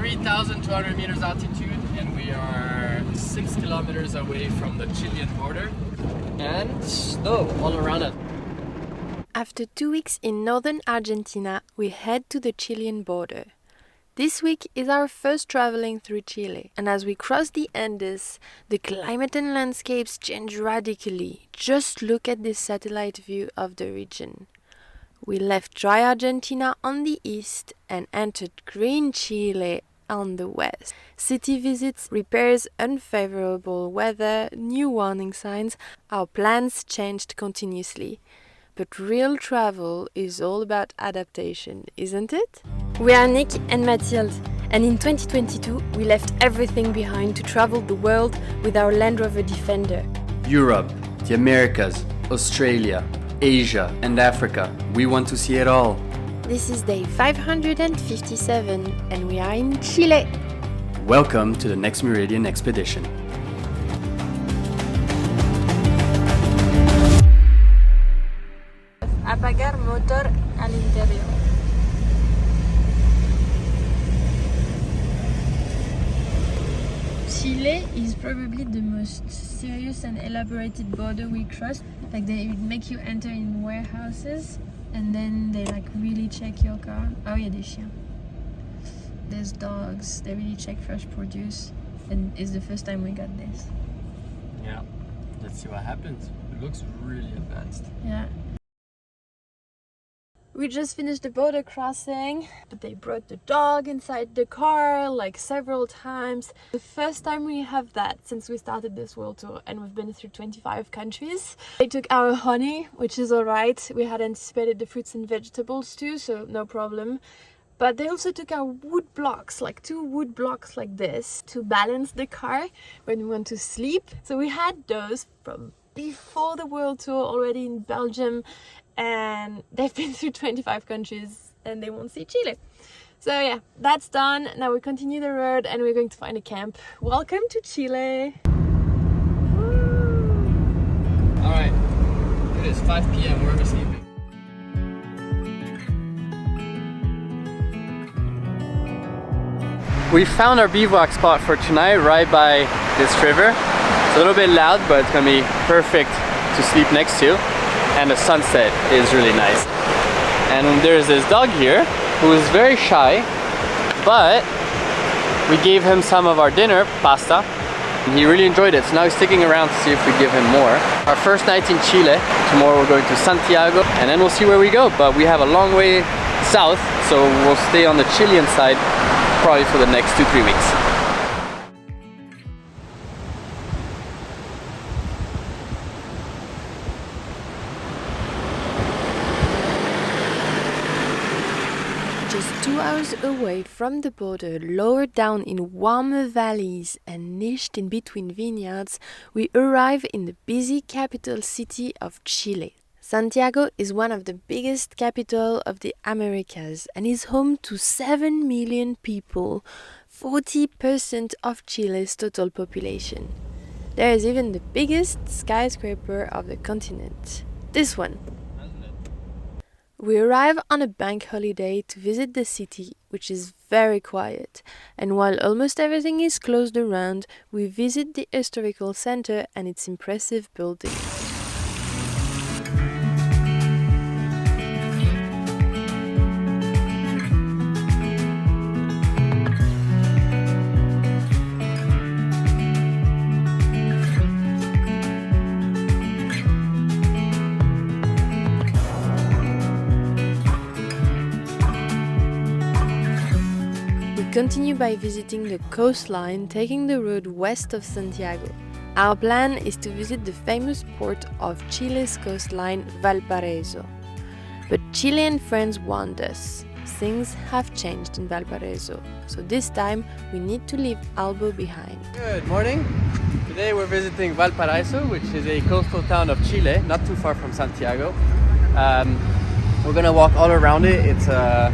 3,200 meters altitude, and we are 6 kilometers away from the Chilean border and snow all around us. After 2 weeks in northern Argentina, we head to the Chilean border. This week is our first traveling through Chile, and as we cross the Andes, the climate and landscapes change radically. Just look at this satellite view of the region. We left dry Argentina on the east and entered green Chile on the west. City visits, repairs, unfavorable weather, new warning signs, our plans changed continuously. But real travel is all about adaptation, isn't it? We are Nick and Mathilde, and in 2022 we left everything behind to travel the world with our Land Rover Defender. Europe, the Americas, Australia, Asia and Africa. We want to see it all. This is day 557 and we are in Chile. Welcome to the next Meridian expedition. Apagar motor al interior. Chile is probably the most serious and elaborated border we crossed. Like they make you enter in warehouses and then they like really check your car. Oh yeah, des chiens. There's dogs. They really check fresh produce, and it's the first time we got this. Yeah, let's see what happens. It looks really advanced. Yeah. We just finished the border crossing, but they brought the dog inside the car like several times. The first time we have that since we started this world tour, and we've been through 25 countries. They took our honey, which is alright. We had anticipated the fruits and vegetables too, so no problem. But they also took our wood blocks, like 2 wood blocks like this, to balance the car when we went to sleep. So we had those from before the world tour already in Belgium, and they've been through 25 countries and they won't see Chile. So yeah, that's done. Now we continue the road and we're going to find a camp. Welcome to Chile! Alright, it is 5 p.m. Where are we sleeping? We found our bivouac spot for tonight right by this river. It's a little bit loud, but it's gonna be perfect to sleep next to. And the sunset is really nice. And there's this dog here who is very shy, but we gave him some of our dinner, pasta, and he really enjoyed it. So now he's sticking around to see if we give him more. Our first night in Chile. Tomorrow we're going to Santiago and then we'll see where we go. But we have a long way south, so we'll stay on the Chilean side probably for the next 2-3 weeks. Just 2 hours away from the border, lower down in warmer valleys and niched in between vineyards, we arrive in the busy capital city of Chile. Santiago is one of the biggest capitals of the Americas and is home to 7 million people, 40% of Chile's total population. There is even the biggest skyscraper of the continent, this one. We arrive on a bank holiday to visit the city, which is very quiet, and while almost everything is closed around, we visit the historical center and its impressive buildings. Continue by visiting the coastline, taking the road west of Santiago. Our plan is to visit the famous port of Chile's coastline, Valparaiso. But Chilean friends warned us. Things have changed in Valparaiso, so this time we need to leave Albo behind. Good morning. Today we're visiting Valparaiso, which is a coastal town of Chile, not too far from Santiago. We're gonna walk all around it. It's a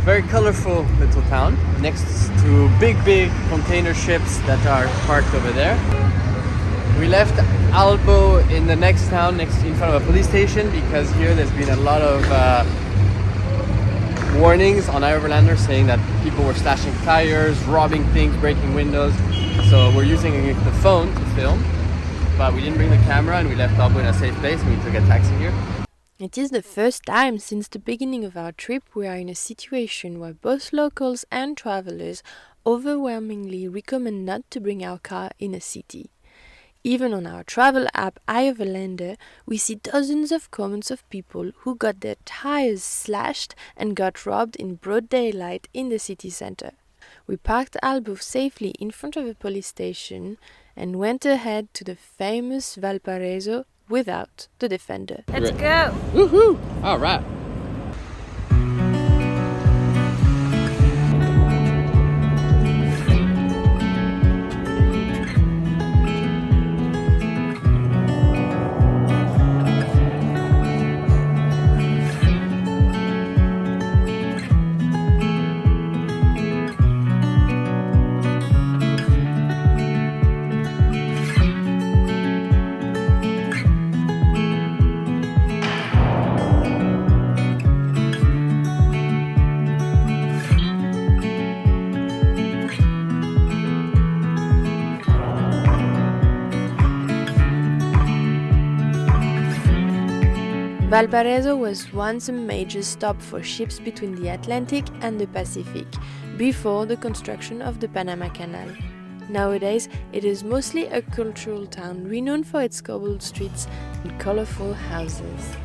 very colorful little town next to big container ships that are parked over there. We left Albo in the next town, in front of a police station, because here there's been a lot of warnings on overlanders saying that people were slashing tires, robbing things, breaking windows. So we're using the phone to film, but we didn't bring the camera and we left Abu in a safe place and we took a taxi here. It is the first time since the beginning of our trip we are in a situation where both locals and travelers overwhelmingly recommend not to bring our car in a city. Even on our travel app iOverlander, we see dozens of comments of people who got their tires slashed and got robbed in broad daylight in the city center. We parked Albu safely in front of a police station and went ahead to the famous Valparaiso without the Defender. Let's go! Woohoo! All right. Valparaiso was once a major stop for ships between the Atlantic and the Pacific, before the construction of the Panama Canal. Nowadays, it is mostly a cultural town renowned for its cobbled streets and colorful houses.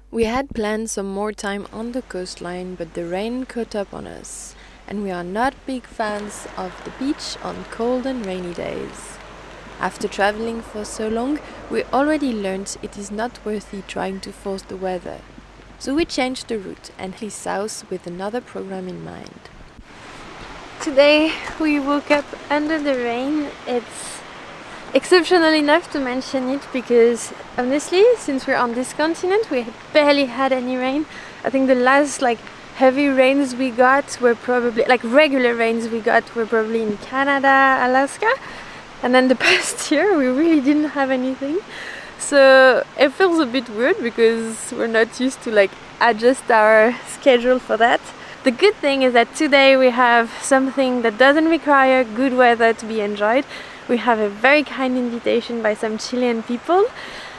We had planned some more time on the coastline, but the rain caught up on us, and we are not big fans of the beach on cold and rainy days. After traveling for so long, we already learned it is not worthy trying to force the weather. So we changed the route and headed south with another program in mind. Today we woke up under the rain. It's exceptional enough to mention it because honestly, since we're on this continent, we barely had any rain. I think the last heavy rains we got were probably regular rains we got were probably in Canada, Alaska, and then the past year we really didn't have anything. So it feels a bit weird because we're not used to adjust our schedule for that. The good thing is that today we have something that doesn't require good weather to be enjoyed. We have a very kind invitation by some Chilean people.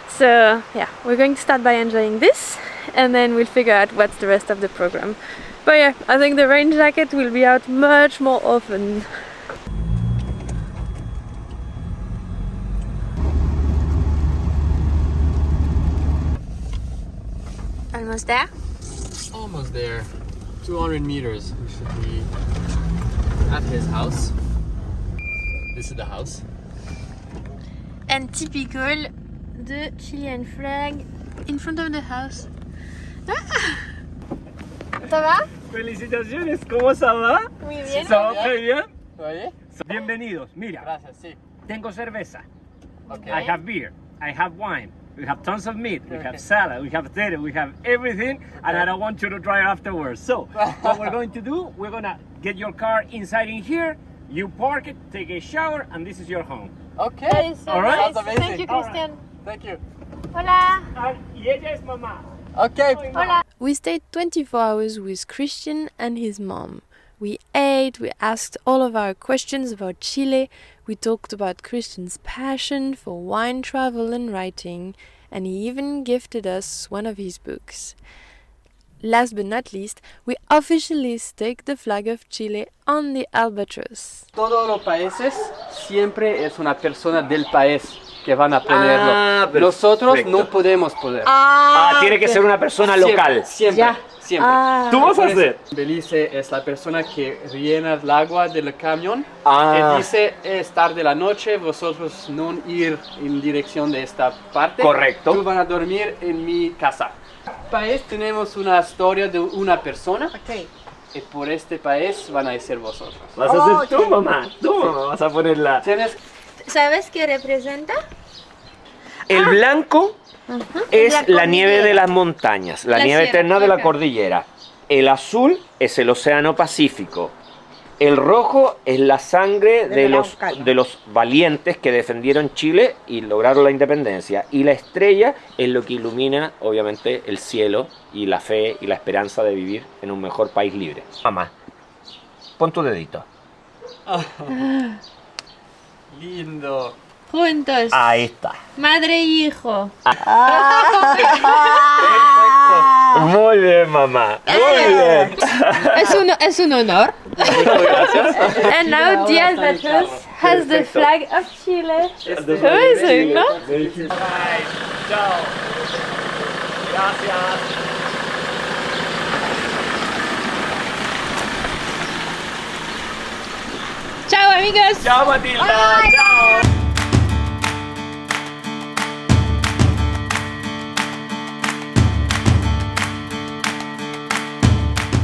So yeah, we're going to start by enjoying this and then we'll figure out what's the rest of the program. But yeah, I think the rain jacket will be out much more often. Almost there? Almost there. 200 meters. We should be at his house. This is the house. And typical, the Chilean flag in front of the house. Ah! ¿Ça va? Felicitaciones, ¿cómo ça va? Muy bien. Ça va très bien. Oye? Bienvenidos. Mira, Gracias, sí. tengo cerveza. Okay. I have beer. I have wine. We have tons of meat. We have salad. We have potato. We have everything. And I don't want you to try afterwards. So, what we're going to do, we're going to get your car inside in here. You park it, take a shower, and this is your home. Okay. That is so All right. nice. Sounds amazing. Thank you, All Christian. Thank you. Hola. Y ella es mamá. Okay. Hola. We stayed 24 hours with Christian and his mom. We ate, we asked all of our questions about Chile, we talked about Christian's passion for wine, travel and writing, and he even gifted us one of his books. Last but not least, we officially staked the flag of Chile on the albatross. Todos los países siempre es una persona del país que van a ponerlo. Nosotros no podemos poner. Tiene que ser una persona Siempre, local. Siempre, siempre. ¿Tú vas a hacer? Belice es la persona que llena el agua del camión Ah. y dice es tarde de la noche, vosotros no ir en dirección de esta parte. Correcto. Tú van a dormir en mi casa. País tenemos una historia de una persona y por este país van a ser vosotros. Vas a ser tú, mamá. Tú, mamá, vas a ponerla. Tienes ¿Sabes qué representa? El blanco es La la nieve de cordillera. las montañas, la La nieve sierra, eterna de la ok. cordillera. El azul es el océano Pacífico. El rojo es la sangre de los valientes que defendieron Chile y lograron la independencia. Y la estrella es lo que ilumina, obviamente, el cielo y la fe y la esperanza de vivir en un mejor país libre. Mamá, pon tu dedito. Lindo. Juntos. Ahí está. Madre y hijo. Muy bien, mamá. Muy bien. Es un honor. And now the Albatros has the flag of Chile. Amazing, ¿no? Chao. Gracias. Chao, amigos. Chao, Matilda. Chao.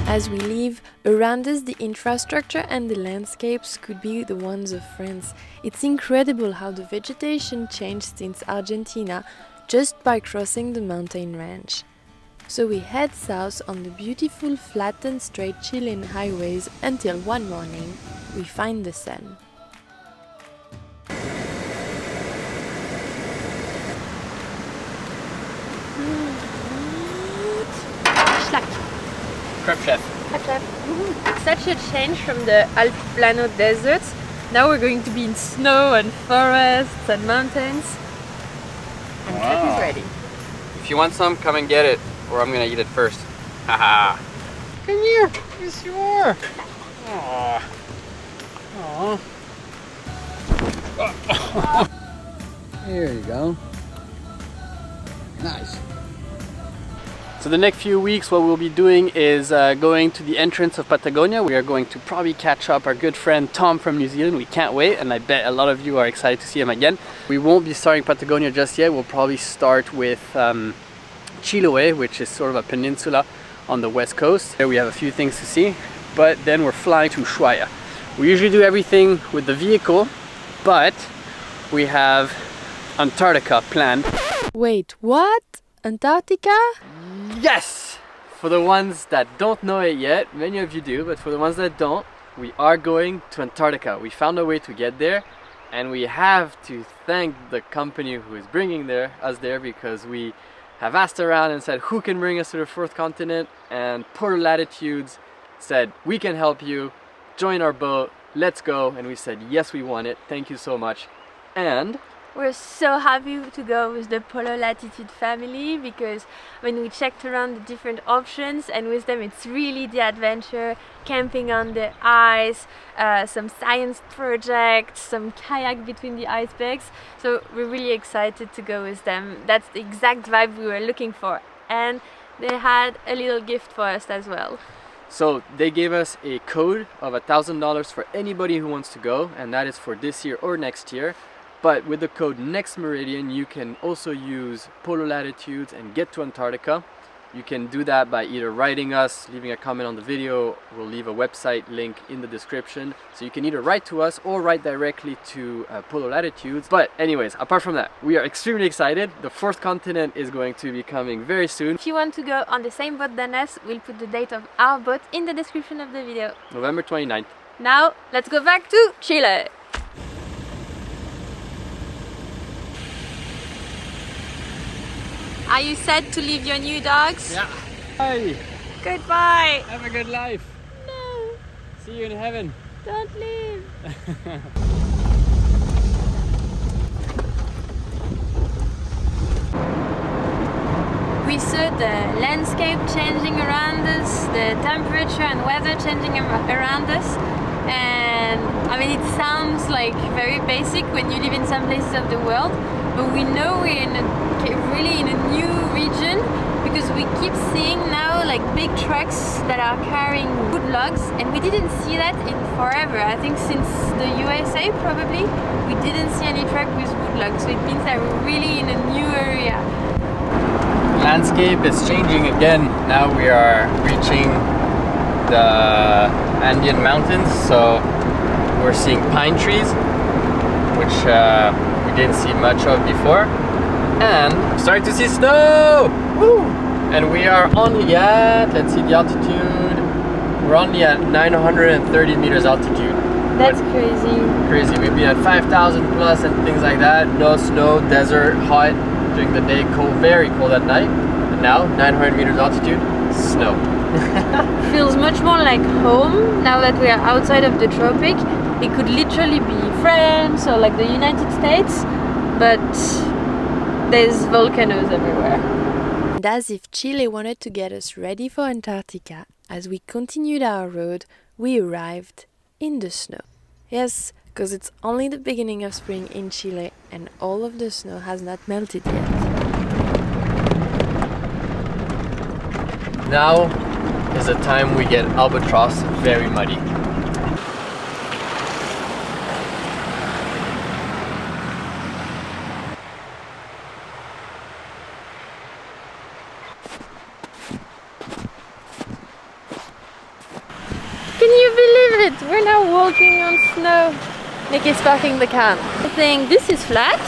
As we leave, around us the infrastructure and the landscapes could be the ones of France. It's incredible how the vegetation changed since Argentina just by crossing the mountain range. So we head south on the beautiful flat and straight Chilean highways until one morning we find the sun. Schlag. Crep chef. Such a change from the Altiplano deserts. Now we're going to be in snow and forests and mountains. And Crep is ready. If you want some, come and get it, or I'm gonna eat it first. Haha. Come here. Yes, you are. Aww. Aww. There you go. Nice. So the next few weeks what we'll be doing is going to the entrance of Patagonia. We are going to probably catch up our good friend Tom from New Zealand. We can't wait, and I bet a lot of you are excited to see him again. We won't be starting Patagonia just yet. We'll probably start with Chiloé, which is sort of a peninsula on the west coast. There we have a few things to see, but then we're flying to Ushuaia. We usually do everything with the vehicle, but we have Antarctica planned. Wait, what? Antarctica? Yes! For the ones that don't know it yet, many of you do, but for the ones that don't, we are going to Antarctica. We found a way to get there, and we have to thank the company who is bringing us there, because we have asked around and said who can bring us to the fourth continent, and Polar Latitudes said we can help you, join our boat, let's go. And we said yes, we want it, thank you so much. And We're so happy to go with the Polar Latitude family, because when we checked around the different options, and with them it's really the adventure, camping on the ice, some science projects, some kayak between the icebergs. So we're really excited to go with them. That's the exact vibe we were looking for, and they had a little gift for us as well. so they gave us a code of $1,000 for anybody who wants to go, and that is for this year or next year. But with the code next Meridian, you can also use Polar Latitudes and get to Antarctica. You can do that by either writing us, leaving a comment on the video. We'll leave a website link in the description. So you can either write to us or write directly to Polar Latitudes. But anyways, apart from that, we are extremely excited. The fourth continent is going to be coming very soon. If you want to go on the same boat than us, we'll put the date of our boat in the description of the video. November 29th. Now, let's go back to Chile. Are you sad to leave your new dogs? Yeah. Bye. Goodbye. Have a good life. No, See you in heaven. don't leave. We saw the landscape changing around us, the temperature and weather changing around us, and I mean it sounds like very basic when you live in some places of the world, but we know we're really in a new region, because we keep seeing now like big trucks that are carrying wood logs, and we didn't see that in forever. I think since the USA probably we didn't see any truck with wood logs, so it means that we're really in a new area. Landscape is changing again. Now we are reaching the Andean mountains, so we're seeing pine trees, which we didn't see much of before. And starting to see snow! Woo! And we are only at, let's see the altitude, we're only at 930 meters altitude. That's crazy. Crazy, we've been at 5,000 plus and things like that. No snow, desert, hot during the day, cold, very cold at night. And now, 900 meters altitude, snow. Feels much more like home now that we are outside of the tropic. It could literally be France or like the United States, but there's volcanoes everywhere. And as if Chile wanted to get us ready for Antarctica, as we continued our road, we arrived in the snow. Yes, because it's only the beginning of spring in Chile and all of the snow has not melted yet. Now is the time we get albatross very muddy. Can you believe it? We're now walking on snow. Nick is parking the car. I think this is flat.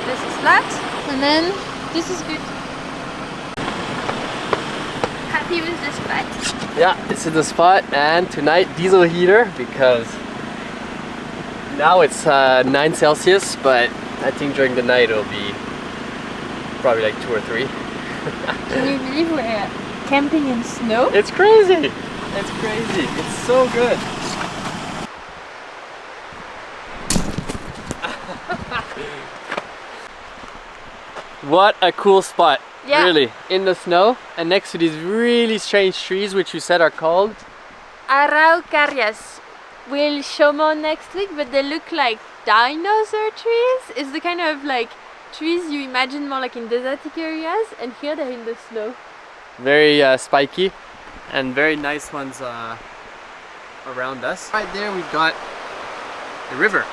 This is flat. And then this is good. Happy with this spot? Yeah, this is the spot, and tonight diesel heater because now it's 9 Celsius, but I think during the night it'll be probably like 2 or 3. Can you believe we're camping in snow? It's crazy! It's crazy. It's so good. What a cool spot. Yeah. Really. In the snow and next to these really strange trees which you said are called Araucarias. We'll show more next week, but they look like dinosaur trees. It's the kind of like trees you imagine more like in desertic areas, and here they're in the snow. very spiky and very nice ones around us. Right there we've got the river.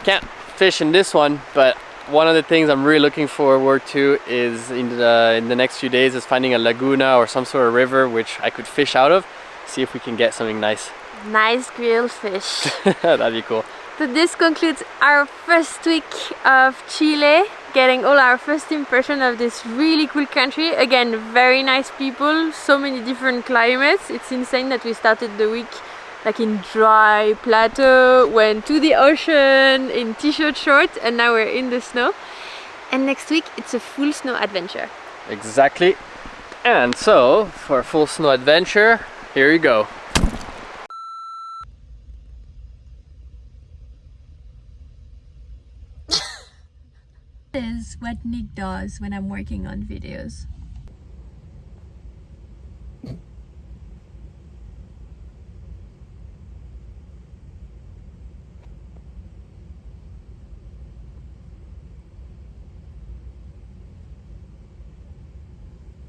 Can't fish in this one, but one of the things I'm really looking forward to is in the next few days is finding a laguna or some sort of river which I could fish out of, see if we can get something nice. Nice grilled fish. That'd be cool. So this concludes our first week of Chile, getting all our first impression of this really cool country. Again, very nice people, so many different climates. It's insane that we started the week like in dry plateau, went to the ocean in t-shirt shorts, and now we're in the snow. And next week it's a full snow adventure. Exactly. And so for a full snow adventure, here you go. This is what Nick does when I'm working on videos.